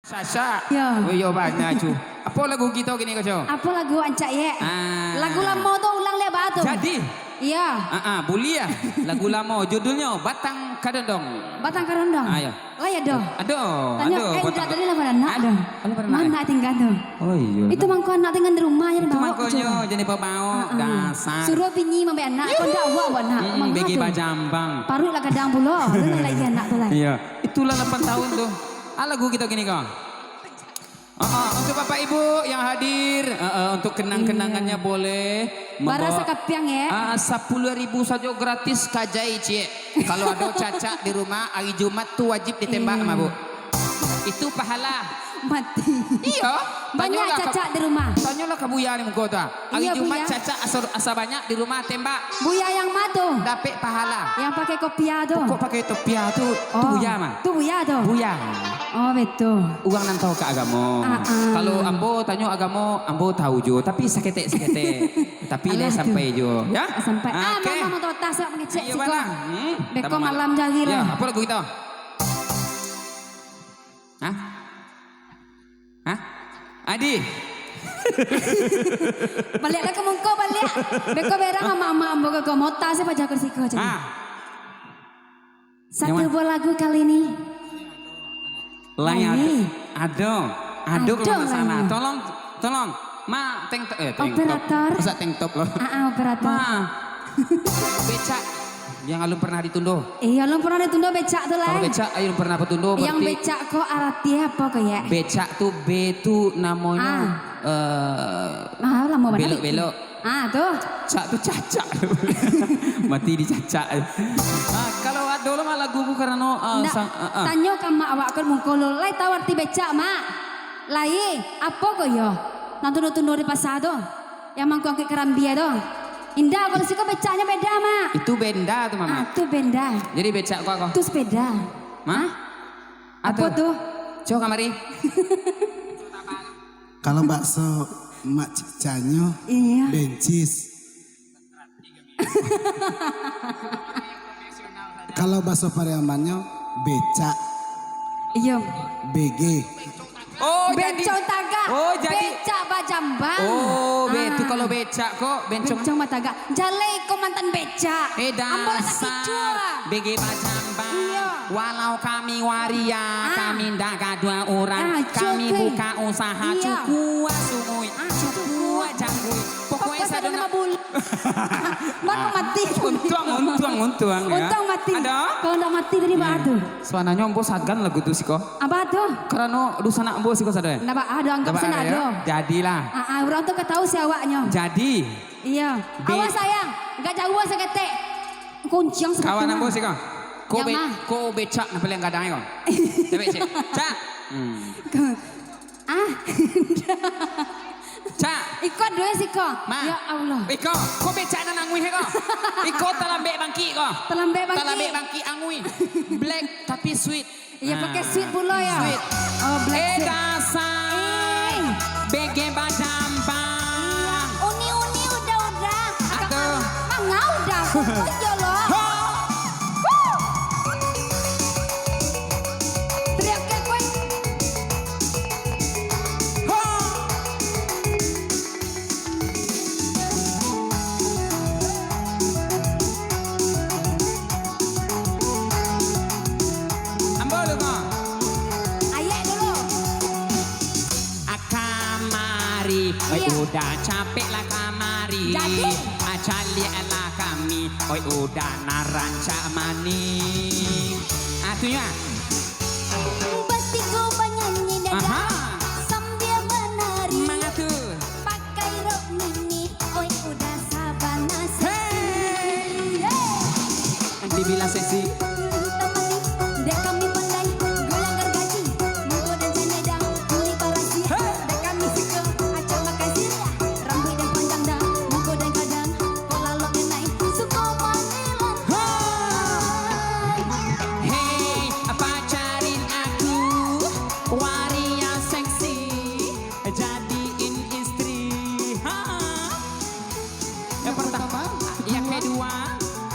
Sasa. Ya. Oh iya banyak cu. Apa lagu kita gini kau? Apa lagu ancak ya? Lagu lama tu ulang lebar tu. Jadi. Iya. Boleh ya. Lagu lama judulnya Batang Kadondong. Batang Kadondong. Ayo. Oh ya doh. Aduh. Tanya, udah tadi lah pada nak doh. Mana tinggal tu? Oh iya. Itu mangko anak tinggal di rumah ya Itu bawa. mangkonyo jadi pebao dasar. Suruh pinyi mambe anak, kau dah awak buat nak. Bagi bajambang. Parut lah kadang pula. Lu lagi anak tu lah. Iya. Itulah 8 tahun tuh. Lagu kita gini kau. Untuk Bapak Ibu yang hadir, untuk kenang-kenangannya boleh. Barasa kapiang ya. 10.000 saja gratis kajai cie. Kalau ada cacat di rumah hari Jumat tuh wajib ditembak sama Bu. Itu pahala. Mati. Iya. Banyak cacat di rumah. Tanyalah ke Buya nih muka tu. Hari Iya, Jumat Buya. cacat asa banyak di rumah tembak. Buya yang matu. Dapat pahala. Yang pakai kopiah tu. Kok pakai topia tu? Tu Buya mah. Tu Buya tu. Buya. Oh betul. Uang nantau ke agama. Kalau ambo tanya agama, ambo tahu jo. Tapi seketek. Tapi dia sampai jo. Ya? Sampai. Okay. Mama mau tas nak ngecek Ayo siko. bang. Beko malam jagi Ya, lah. apa lagu kita? Hah? Adi. Balik lah ke muka balik. Beko berang sama mama ambo ke mota saya pajak siko aja. Satu buah lagu kali ini. Lain ado kalau sana. lagi. Tolong. Ma tank Operator. Masa tank top loh. Operator. Ma. Becak yang alun pernah ditundo. Iya, lo pernah ditunda becak tuh lah. Kalau becak ayun pernah petundo berarti. Yang becak kok artinya apa kayak? Becak tuh B tuh namanya Lama banget. belok-belok. Tuh. Cak tuh cacak. Mati dicacak. Kalau ada lo mah lagu karena Tanya ke mak awak kan mungkolo. Lai tahu arti becak mak. Lai apa kau yo? Nanti di pasar tuh. Yang mangkuk angkut kerambia tuh. Indah kalau sih kau becaknya beda mak. itu benda tuh mama. Itu benda. Jadi becak kok. Itu sepeda. Mah? Apa tuh? Coba kamari. Kalau bakso mak cicanyo Iya. bencis. Kalau bakso Pariamannya becak Iya. BG. Oh Bencong taga. jadi. Becak bajambang. Itu kalau becak kok bencong. Bencong mataga. Jalai kau mantan becak. Ambil Dasar BG Bajambang. Iya. Walau kami waria, kami ndak dua orang, kami cukup. buka usaha Iya. cukua sungui, cukua jangkui. Pokoknya saya sadona nama bul. Mana mati. Untung ya. Untung mati. Ada? Kalau ndak mati tadi batu. Suananya ombo sagan lagu tuh siko. Apa tuh? Karena dusana ombo siko sadaya. Ndak ada anggap Ndak sana ada ada. ya? Jadilah. Orang tuh ketahu si awaknya. Jadi. Iya. Awas sayang, enggak jauh seketek. Kuncang seketek. Kawan ombo siko. Ko becak na paling kadang ko. Tapi cek. Cak. Cak. Ikut dua sih kok. Ma. Ya Allah. Iko, ko becak na nangui he ko. Iko talambe bangki ko. Talambe bangki. Talambe bangki angui. Black tapi sweet. Iya pakai sweet pula ya. Sweet. Oh black sweet. Dasar. BG Bajambang. Uni udah. Aduh. Mangga udah. Ayo loh. Teriak ke kue. Ambo lu ko. Ayek dulu. Kamari, oi Iya. udah capek lah kamari. Jadi? Acali lah kami, oi udah naranca maning. Atunya. Batiku penyanyi dada sambil menari. Mana tuh? Pakai rok mini, oi udah sabana Hey. Hey. Dibilang seksi. Temani, dek kami pandai, gulang gergaji, mungko dan cenedang, muli parasi. Dek kami suka, acak makan sirah, rambut dan panjang dah, mungko dan kadang, pola lo enai, suka panggilan. Hey, pacarin aku, waria seksi, jadiin istri. Yang pertama, yang kedua,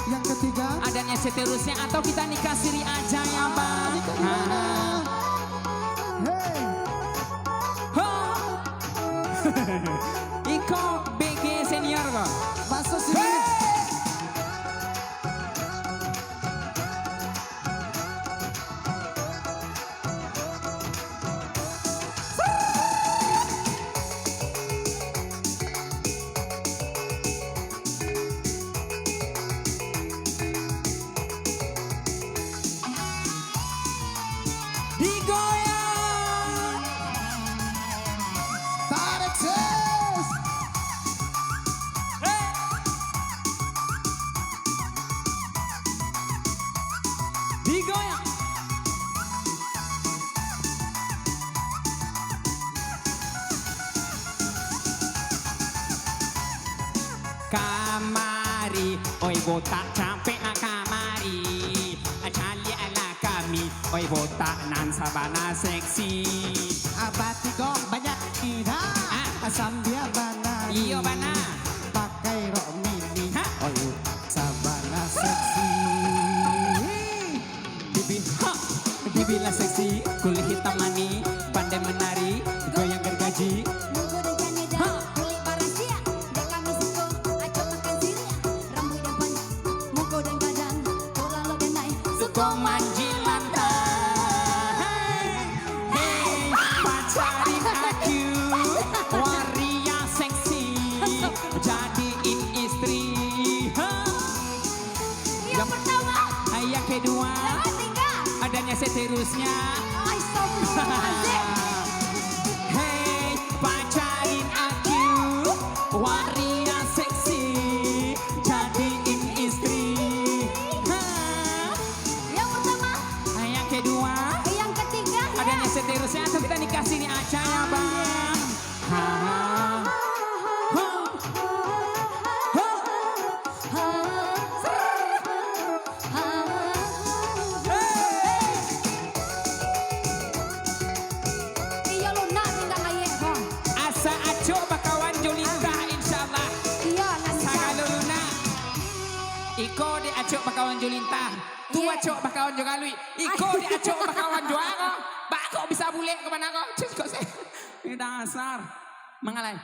Yang ketiga adanya seterusnya atau kita nikah siri aja ya bang. Hey. Iko BG senior kok. Masuk sini. Digoyang. Tarik sis. Digoyang. Kamari, oi botak capek nak kamari. Cali ala kami, oi botak nan sabana seksi. Abati kok banyak ida. Asal dia bana. Iyo bana. Pakai rok mini. Hah? Oh sabana seksi. Bibi, ha, dibilang seksi, kulit hitam mani, pandai menari, goyang gergaji. Mungko dan Canada, kulit parasia. Dek kami suka, acok makan siria. Rambut dan panjang, mungko dan gadang. Pola lo dan naik, Suko manji lantai. Hey, pacarin aku, waria seksi, jadiin istri. Ha. yang pertama, Yang kedua, yang ketiga. adanya seterusnya. Astagfirullahaladzim. Hey, pacarin aku, waria seksi, jadiin istri. Ha. Yang pertama, Yang kedua, yang ketiga. adanya seterusnya atau kita dikasih nih aja ya bang. Ha. Ha. Ha. Iya lo nak minta ayek kok. Asa aco bakawan Julita insyaallah. Iya nanti Sagalo luna. Iko di aco bakawan Julita. Tu Iya. aco bakawan Jogalui. Iko di aco bakawan Joago. Bako bisa bule kemana kok? Cus kok sih. Ini dasar. Mengalai.